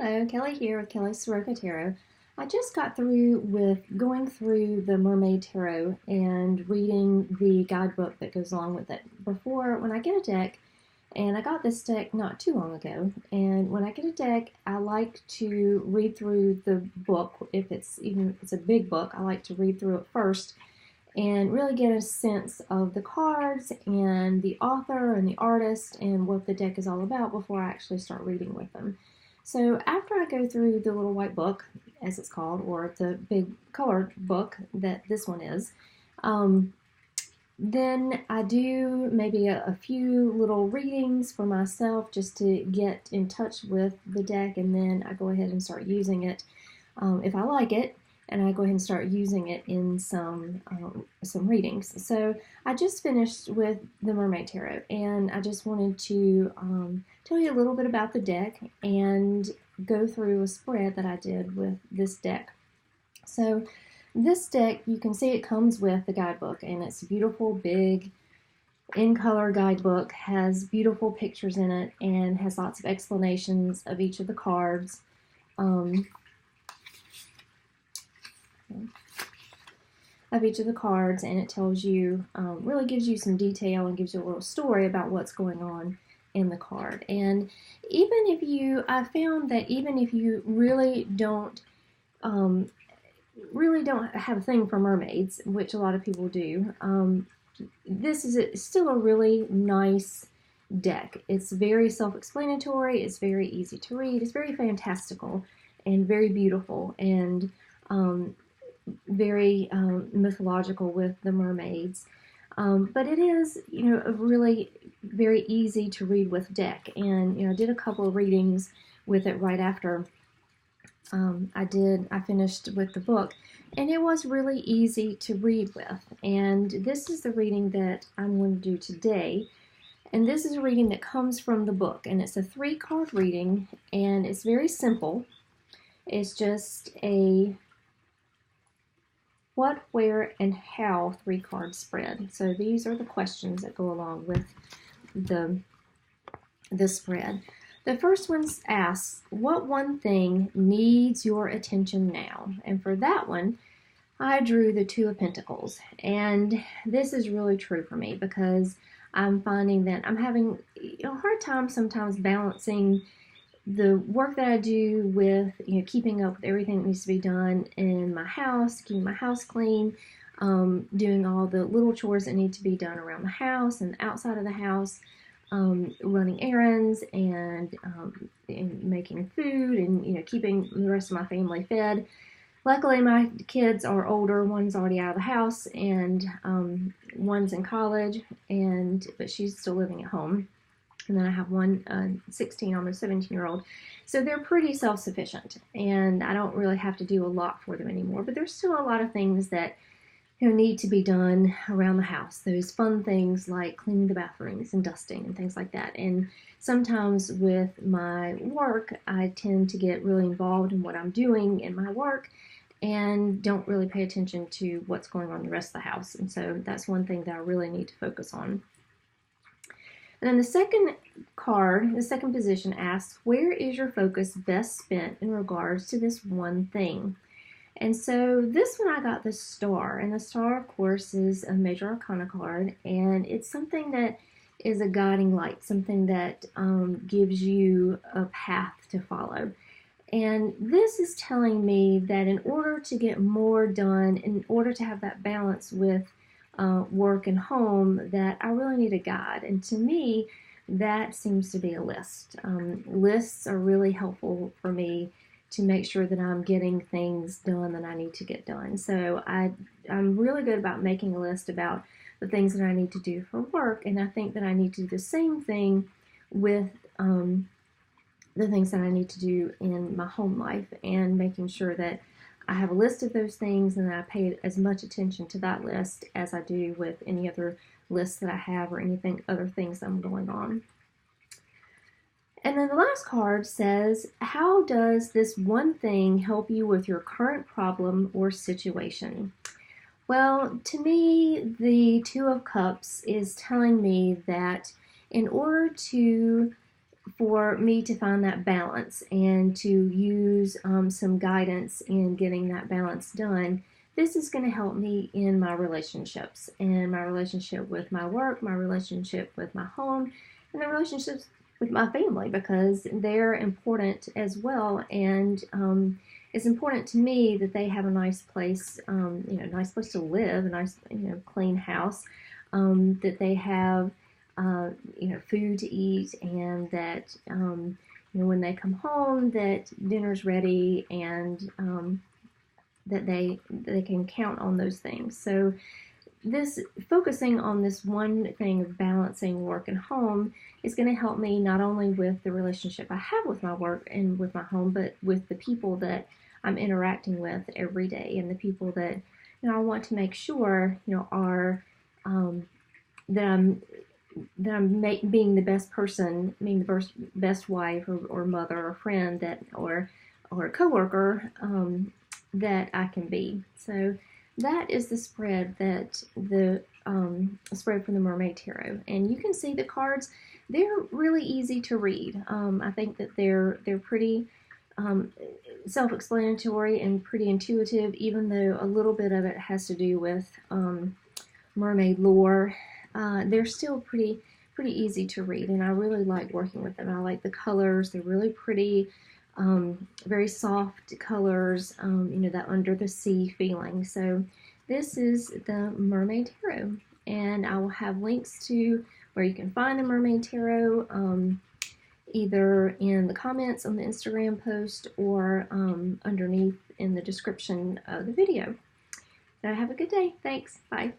Hello, Kelly here with Kelly's Soroka Tarot. I just got through with going through the Mermaid Tarot and reading the guidebook that goes along with it. Before, when I get a deck, and I got this deck not too long ago, and when I get a deck, I like to read through the book. If it's a big book, I like to read through it first and really get a sense of the cards and the author and the artist and what the deck is all about before I actually start reading with them. So after I go through the little white book, as it's called, or the big colored book that this one is, then I do maybe a few little readings for myself just to get in touch with the deck, and then I go ahead and start using it if I like it, and I go ahead and start using it in some readings. So I just finished with the Mermaid Tarot, and I just wanted to tell you a little bit about the deck and go through a spread that I did with this deck. So this deck, you can see it comes with the guidebook, and it's a beautiful, big, in-color guidebook, has beautiful pictures in it, and has lots of explanations of each of the cards. Of each of the cards, and it tells you, really gives you some detail and gives you a little story about what's going on in the card. And I found that even if you really don't have a thing for mermaids, which a lot of people do, this is still a really nice deck. It's very self-explanatory, it's very easy to read, it's very fantastical and very beautiful, and very mythological with the mermaids. But it is, a really very easy to read with deck. And, I did a couple of readings with it right after I finished with the book. And it was really easy to read with. And this is the reading that I'm going to do today. And this is a reading that comes from the book. And it's a 3-card reading. And it's very simple. It's just a what, where, and how 3-card spread. So these are the questions that go along with the spread. The first one asks, what one thing needs your attention now? And for that one, I drew the 2 of Pentacles. And this is really true for me because I'm finding that I'm having a hard time sometimes balancing the work that I do with, keeping up with everything that needs to be done in my house, keeping my house clean, doing all the little chores that need to be done around the house and outside of the house, running errands and making food and, keeping the rest of my family fed. Luckily, my kids are older. One's already out of the house, and one's in college, but she's still living at home. And then I have one 16, almost 17-year-old. So they're pretty self-sufficient, and I don't really have to do a lot for them anymore. But there's still a lot of things that need to be done around the house. Those fun things like cleaning the bathrooms and dusting and things like that. And sometimes with my work, I tend to get really involved in what I'm doing in my work and don't really pay attention to what's going on in the rest of the house. And so that's one thing that I really need to focus on. And then the second card, the second position, asks, where is your focus best spent in regards to this one thing? And so this one I got the Star. And the Star, of course, is a Major Arcana card. And it's something that is a guiding light, something that gives you a path to follow. And this is telling me that in order to get more done, in order to have that balance with work and home, that I really need a guide. And to me, that seems to be a list. Lists are really helpful for me to make sure that I'm getting things done that I need to get done. So I'm really good about making a list about the things that I need to do for work, and I think that I need to do the same thing with the things that I need to do in my home life, and making sure that I have a list of those things and I pay as much attention to that list as I do with any other lists that I have or other things that I'm going on. And then the last card says, how does this one thing help you with your current problem or situation? Well, to me, the 2 of Cups is telling me that in order to for me to find that balance and to use some guidance in getting that balance done. This is going to help me in my relationships, and my relationship with my work, my relationship with my home, and the relationships with my family, because they're important as well. And it's important to me that they have a nice place, nice place to live, a nice, clean house, that they have, food to eat, and that, when they come home, that dinner's ready, and that they can count on those things. So this focusing on this one thing of balancing work and home is going to help me not only with the relationship I have with my work and with my home, but with the people that I'm interacting with every day, and the people that I want to make sure are that I'm being the best person, being the best wife or mother or friend or a coworker that I can be. So that is the spread that the spread from the Mermaid Tarot, and you can see the cards. They're really easy to read. I think that they're pretty self-explanatory and pretty intuitive, even though a little bit of it has to do with mermaid lore. They're still pretty easy to read, and I really like working with them. I like the colors. They're really pretty, very soft colors, that under the sea feeling. So this is the Mermaid Tarot, and I will have links to where you can find the Mermaid Tarot, either in the comments on the Instagram post or underneath in the description of the video. So have a good day. Thanks. Bye.